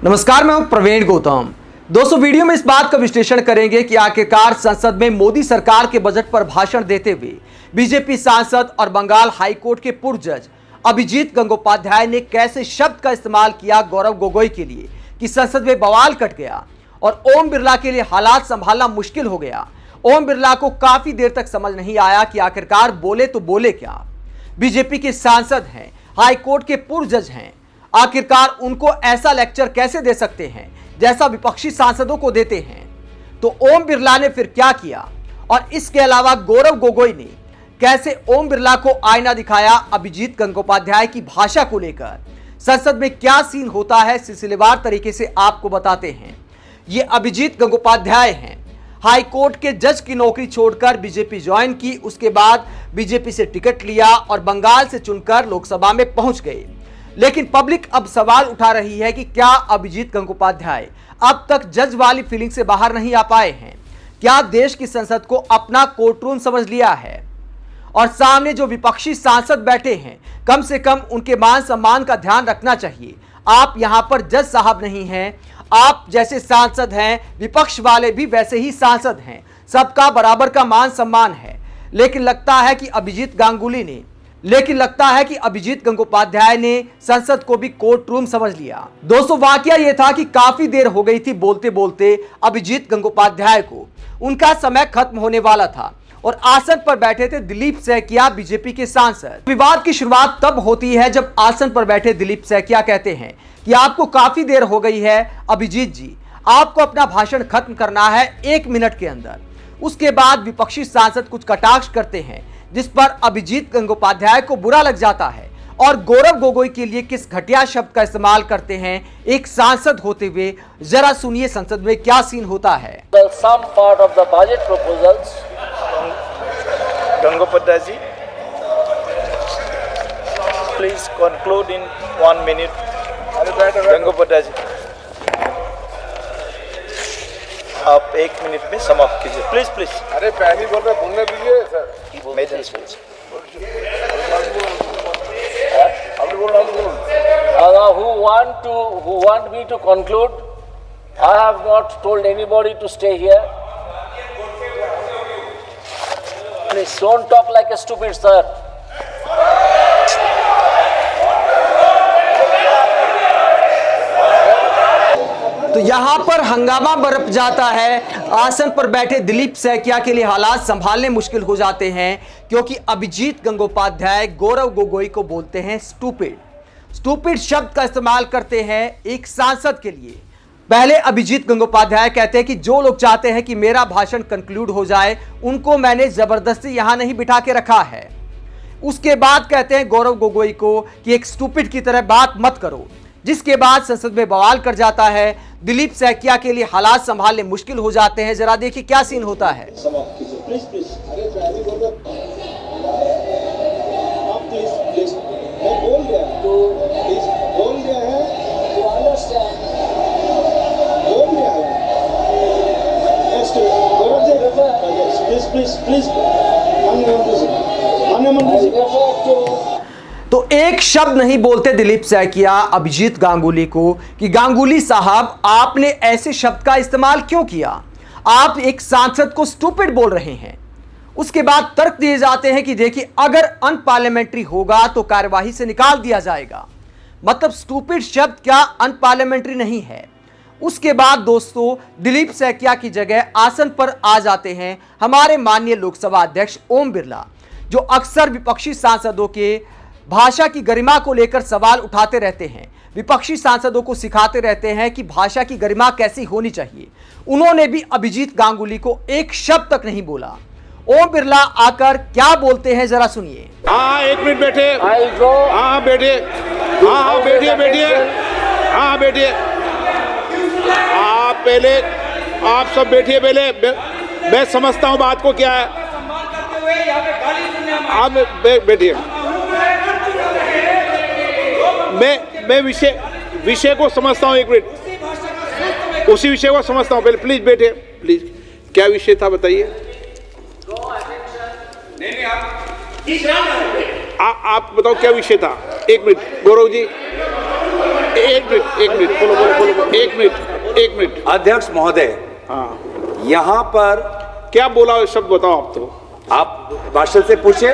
नमस्कार, मैं हूं प्रवीण गौतम। दोस्तों, वीडियो में इस बात का विश्लेषण करेंगे कि आखिरकार संसद में मोदी सरकार के बजट पर भाषण देते हुए बीजेपी सांसद और बंगाल हाईकोर्ट के पूर्व जज अभिजीत गंगोपाध्याय ने कैसे शब्द का इस्तेमाल किया गौरव गोगोई के लिए कि संसद में बवाल कट गया और ओम बिरला के लिए हालात संभालना मुश्किल हो गया। ओम बिरला को काफी देर तक समझ नहीं आया कि आखिरकार बोले तो बोले क्या। बीजेपी के सांसद हैं, हाईकोर्ट के पूर्व जज हैं, आखिरकार उनको ऐसा लेक्चर कैसे दे सकते हैं जैसा विपक्षी सांसदों को देते हैं। तो ओम बिरला ने फिर क्या किया और इसके अलावा गौरव गोगोई ने कैसे ओम बिरला को आईना दिखाया अभिजीत गंगोपाध्याय की भाषा को लेकर, संसद में क्या सीन होता है, सिलसिलेवार तरीके से आपको बताते हैं। ये अभिजीत गंगोपाध्याय हैं, हाईकोर्ट के जज की नौकरी छोड़कर बीजेपी ज्वाइन की, उसके बाद बीजेपी से टिकट लिया और बंगाल से चुनकर लोकसभा में पहुंच गए। लेकिन पब्लिक अब सवाल उठा रही है कि क्या अभिजीत गंगोपाध्याय अब तक जज वाली फीलिंग से बाहर नहीं आ पाए हैं? क्या देश की संसद को अपना कोर्टरूम समझ लिया है? और सामने जो विपक्षी सांसद बैठे हैं, कम से कम उनके मान सम्मान का ध्यान रखना चाहिए। आप यहां पर जज साहब नहीं हैं, आप जैसे सांसद हैं, विपक्ष वाले भी वैसे ही सांसद हैं, सबका बराबर का मान सम्मान है। लेकिन लगता है कि अभिजीत गंगोपाध्याय ने संसद को भी कोर्ट रूम समझ लिया। दोस्तों, वाकया यह था कि काफी देर हो गई थी बोलते बोलते अभिजीत गंगोपाध्याय को, उनका समय खत्म होने वाला था और आसन पर बैठे थे दिलीप सैकिया, बीजेपी के सांसद। विवाद की शुरुआत तब होती है जब आसन पर बैठे दिलीप सैकिया कहते हैं कि आपको काफी देर हो गई है अभिजीत जी, आपको अपना भाषण खत्म करना है 1 मिनट के अंदर। उसके बाद विपक्षी सांसद कुछ कटाक्ष करते हैं जिस पर अभिजीत गंगोपाध्याय को बुरा लग जाता है और गौरव गोगोई के लिए किस घटिया शब्द का इस्तेमाल करते हैं एक सांसद होते हुए। जरा सुनिए संसद में क्या सीन होता है। Some part of the budget proposals. Gangopathy ji, please conclude in 1 minute. Gangopathy जी, आप 1 मिनट में समाप्त कीजिए, प्लीज प्लीज। अरे पहली बोल रहे बोलने दीजिए sir. Who want me to conclude? I have not told anybody to stay here. Please don't talk like a stupid sir. तो यहां पर हंगामा बरप जाता है। आसन पर बैठे दिलीप सैकिया के लिए हालात संभालने मुश्किल हो जाते हैं क्योंकि अभिजीत गंगोपाध्याय गौरव गोगोई को बोलते हैं स्टूपिड शब्द का इस्तेमाल करते हैं एक सांसद के लिए। पहले अभिजीत गंगोपाध्याय कहते हैं कि जो लोग चाहते हैं कि मेरा भाषण कंक्लूड हो जाए उनको मैंने जबरदस्ती यहां नहीं बिठा के रखा है। उसके बाद कहते हैं गौरव गोगोई को कि एक स्टूपिड की तरह बात मत करो, जिसके बाद संसद में बवाल कर जाता है। दिलीप सैकिया के लिए हालात संभालने मुश्किल हो जाते हैं। जरा देखिए क्या सीन होता है। तो एक शब्द नहीं बोलते दिलीप सैकिया अभिजीत गांगुली को कि गांगुली साहब आपने ऐसे शब्द का इस्तेमाल क्यों किया, आप एक सांसद को स्टूपिड बोल रहे हैं। उसके बाद तर्क दिए जाते हैं कि देखिए अगर अनपार्लियामेंट्री होगा तो कार्यवाही से निकाल दिया जाएगा। मतलब स्टूपिड शब्द क्या अनपार्लियामेंट्री नहीं है। उसके बाद दोस्तों दिलीप सैकिया की जगह आसन पर आ जाते हैं हमारे माननीय लोकसभा अध्यक्ष ओम बिरला, जो अक्सर विपक्षी सांसदों के भाषा की गरिमा को लेकर सवाल उठाते रहते हैं, विपक्षी सांसदों को सिखाते रहते हैं कि भाषा की गरिमा कैसी होनी चाहिए। उन्होंने भी अभिजीत गांगुली को एक शब्द तक नहीं बोला। ओम बिरला आकर क्या बोलते हैं जरा सुनिए। हाँ 1 मिनट बैठे। हाँ बैठिए, हाँ बैठिए। आप पहले, आप सब बैठिए पहले, मैं समझता हूँ बात को क्या है। आप बैठिए, मैं विषय को समझता हूँ। 1 मिनट, उसी विषय को समझता हूँ। पहले प्लीज बैठे, प्लीज। क्या विषय था बताइए। आप बताओ क्या विषय था। 1 मिनट गौरव जी। एक मिनट। अध्यक्ष महोदय, हाँ, यहाँ पर क्या बोला शब्द बताओ आप तो। आप मार्शल से पूछे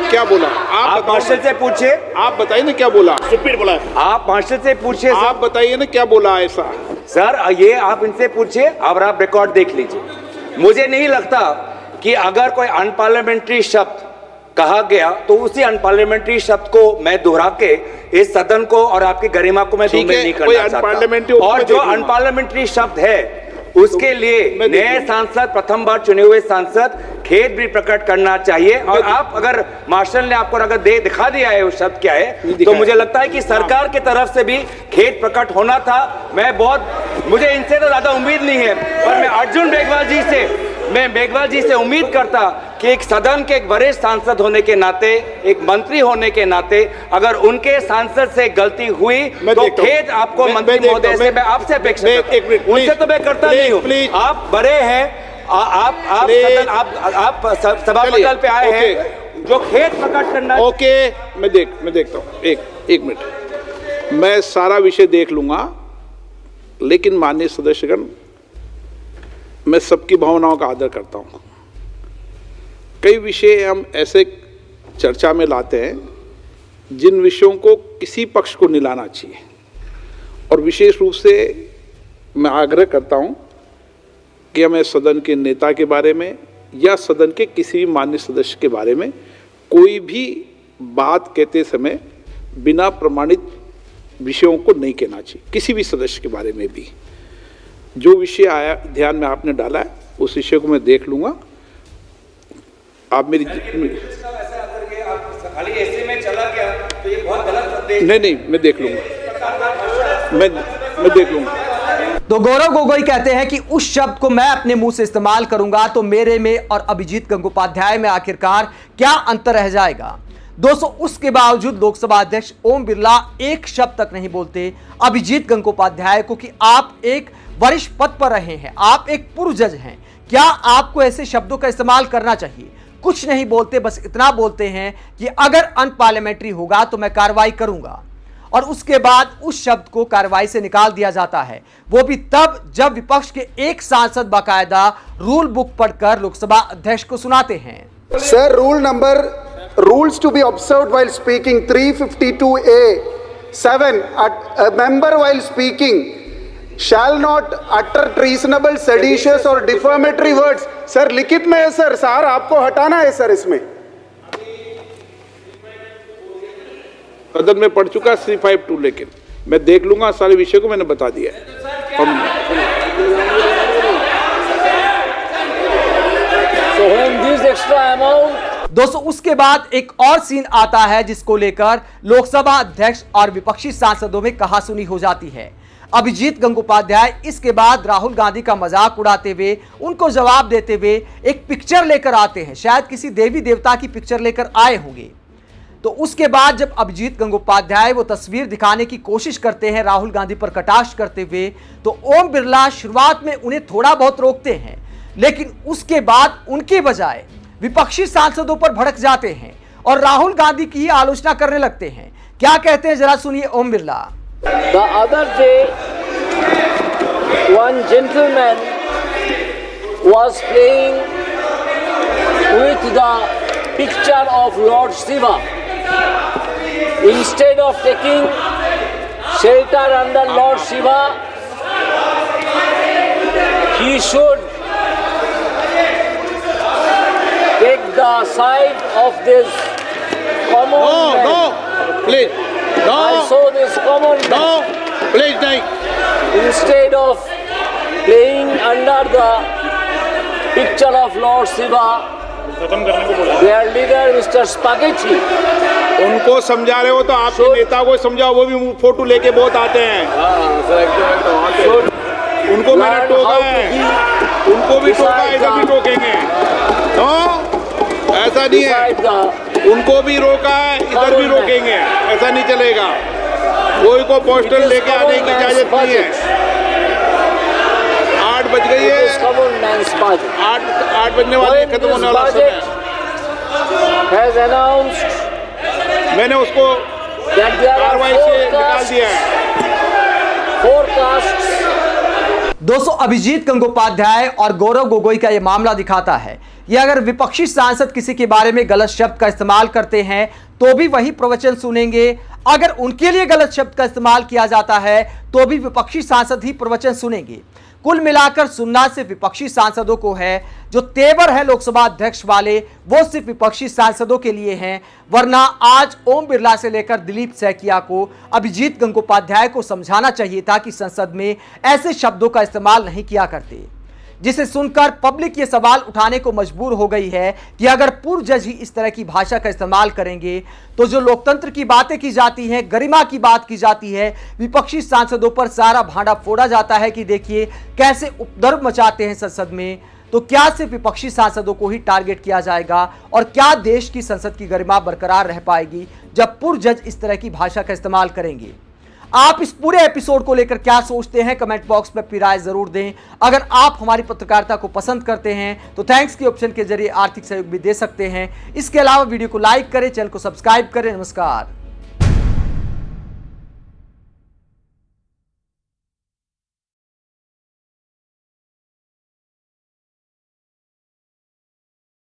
क्या बोला आप मार्शल से पूछे। आप बताइए ना क्या बोला। स्टूपिड बोला। आप मार्शल से पूछे। आप बताइए ना क्या बोला ऐसा। सर ये आप इनसे पूछिए और आप रिकॉर्ड देख लीजिए। मुझे नहीं लगता कि अगर कोई अनपार्लियामेंट्री शब्द कहा गया तो उसी अनपार्लियामेंट्री शब्द को मैं दोहरा के इस सदन को और आपकी गरिमा को मैं धूमिल नहीं करना चाहता। और जो अनपार्लियामेंट्री शब्द है उसके लिए नए सांसद, प्रथम बार चुने हुए सांसद खेद भी प्रकट करना चाहिए। और आप अगर मार्शल ने आपको अगर दिखा दिया है वो शब्द क्या है तो मुझे लगता है कि सरकार की तरफ से भी खेद प्रकट होना था। मुझे इनसे तो ज्यादा उम्मीद नहीं है, पर मैं अर्जुन मेघवाल जी से उम्मीद करता कि एक सदन के एक वरिष्ठ सांसद होने के नाते, एक मंत्री होने के नाते अगर उनके सांसद से गलती हुई तो खेद आपको मंत्री महोदय से मैं आपसे अपेक्षा करता हूं। उनसे तो मैं करता नहीं हूं। आप बड़े हैं, आप सभा पटल पे आए हैं जो खेद प्रकट करना। ओके, मैं देखता हूं। एक मिनट, मैं सारा विषय देख लूंगा, लेकिन माननीय सदस्यगण, मैं सबकी भावनाओं का आदर करता हूं। कई विषय हम ऐसे चर्चा में लाते हैं जिन विषयों को किसी पक्ष को नहीं लाना चाहिए, और विशेष रूप से मैं आग्रह करता हूं कि हमें सदन के नेता के बारे में या सदन के किसी भी मान्य सदस्य के बारे में कोई भी बात कहते समय बिना प्रमाणित विषयों को नहीं कहना चाहिए। किसी भी सदस्य के बारे में भी जो विषय आया ध्यान में आपने डाला है उस विषय को मैं देख लूंगा। आप मेरी ऐसे में चला गया तो ये बहुत गलत। नहीं, मैं देख लूंगा, मैं देख लूंगा। तो गौरव गोगोई कहते हैं कि उस शब्द को मैं अपने मुंह से इस्तेमाल करूंगा तो मेरे में और अभिजीत गंगोपाध्याय में आखिरकार क्या अंतर रह जाएगा। दोस्तों, उसके बावजूद लोकसभा अध्यक्ष ओम बिरला एक शब्द तक नहीं बोलते अभिजीत गंगोपाध्याय को कि आप एक वरिष्ठ पद पर रहे हैं, आप एक पूर्व जज हैं, क्या आपको ऐसे शब्दों का इस्तेमाल करना चाहिए। कुछ नहीं बोलते, बस इतना बोलते हैं कि अगर अनपार्लियामेंट्री होगा तो मैं कार्रवाई करूंगा, और उसके बाद उस शब्द को कार्रवाई से निकाल दिया जाता है, वो भी तब जब विपक्ष के एक सांसद बाकायदा रूल बुक पढ़कर लोकसभा अध्यक्ष को सुनाते हैं। Sir, rules to be observed while speaking, 352A(7), a member while speaking shall not utter treasonable, seditious or defamatory words। Sir लिखित में है सर, आपको हटाना है सर इसमें। सदन में पढ़ चुका 352, लेकिन मैं देख लूंगा सारे विषय को, मैंने बता दिया है। दोस्तों, उसके बाद एक और सीन आता है जिसको लेकर लोकसभा अध्यक्ष और विपक्षी सांसदों में कहासुनी हो जाती है। अभिजीत गंगोपाध्याय इसके बाद राहुल गांधी का मजाक उड़ाते हुए, उनको जवाब देते हुए एक पिक्चर लेकर आते हैं, शायद किसी देवी देवता की पिक्चर लेकर आए होंगे। तो उसके बाद जब अभिजीत गंगोपाध्याय वो तस्वीर दिखाने की कोशिश करते हैं राहुल गांधी पर कटाक्ष करते हुए, तो ओम बिरला शुरुआत में उन्हें थोड़ा बहुत रोकते हैं, लेकिन उसके बाद उनके बजाय विपक्षी सांसदों पर भड़क जाते हैं और राहुल गांधी की आलोचना करने लगते हैं। क्या कहते हैं जरा सुनिए Om Birla. The other day, one gentleman was playing with the picture of Lord Shiva. Instead of taking shelter under Lord Shiva, he should take the side of this common man. No, please. No. I saw this common man. No, please, नहीं. Instead of playing under the picture of Lord Shiva, their leader Mr. Spaghetti. उनको समझा रहे हो तो आपके नेता को समझाओ, वो भी फोटो लेके बहुत आते हैं। उनको मैंने टोका है, उनको भी टोका है, इधर भी टोकेंगे। नो, ऐसा नहीं है, उनको भी रोका है, इधर भी रोकेंगे, ऐसा नहीं चलेगा। कोई को पोस्टर लेके आने की इजाजत नहीं है। 8 बज गई है, 8 बजने वाले, खत्म होने वाला समय। मैंने उसको कार्रवाई से निकाल दिया है। forecasts. दोस्तों, अभिजीत गंगोपाध्याय और गौरव गोगोई का यह मामला दिखाता है कि अगर विपक्षी सांसद किसी के बारे में गलत शब्द का इस्तेमाल करते हैं तो भी वही प्रवचन सुनेंगे, अगर उनके लिए गलत शब्द का इस्तेमाल किया जाता है तो भी विपक्षी सांसद ही प्रवचन सुनेंगे। कुल मिलाकर सुनना सिर्फ विपक्षी सांसदों को है, जो तेवर है लोकसभा अध्यक्ष वाले वो सिर्फ विपक्षी सांसदों के लिए हैं, वरना आज ओम बिरला से लेकर दिलीप सैकिया को अभिजीत गंगोपाध्याय को समझाना चाहिए था कि संसद में ऐसे शब्दों का इस्तेमाल नहीं किया करते। जिसे सुनकर पब्लिक ये सवाल उठाने को मजबूर हो गई है कि अगर पूर्व जज ही इस तरह की भाषा का इस्तेमाल करेंगे तो जो लोकतंत्र की बातें की जाती हैं, गरिमा की बात की जाती है, विपक्षी सांसदों पर सारा भांडा फोड़ा जाता है कि देखिए कैसे उपद्रव मचाते हैं संसद में, तो क्या सिर्फ विपक्षी सांसदों को ही टारगेट किया जाएगा और क्या देश की संसद की गरिमा बरकरार रह पाएगी जब पूर्व जज इस तरह की भाषा का इस्तेमाल करेंगे? आप इस पूरे एपिसोड को लेकर क्या सोचते हैं, कमेंट बॉक्स में अपनी राय जरूर दें। अगर आप हमारी पत्रकारिता को पसंद करते हैं तो थैंक्स के ऑप्शन के जरिए आर्थिक सहयोग भी दे सकते हैं। इसके अलावा वीडियो को लाइक करें, चैनल को सब्सक्राइब करें। नमस्कार।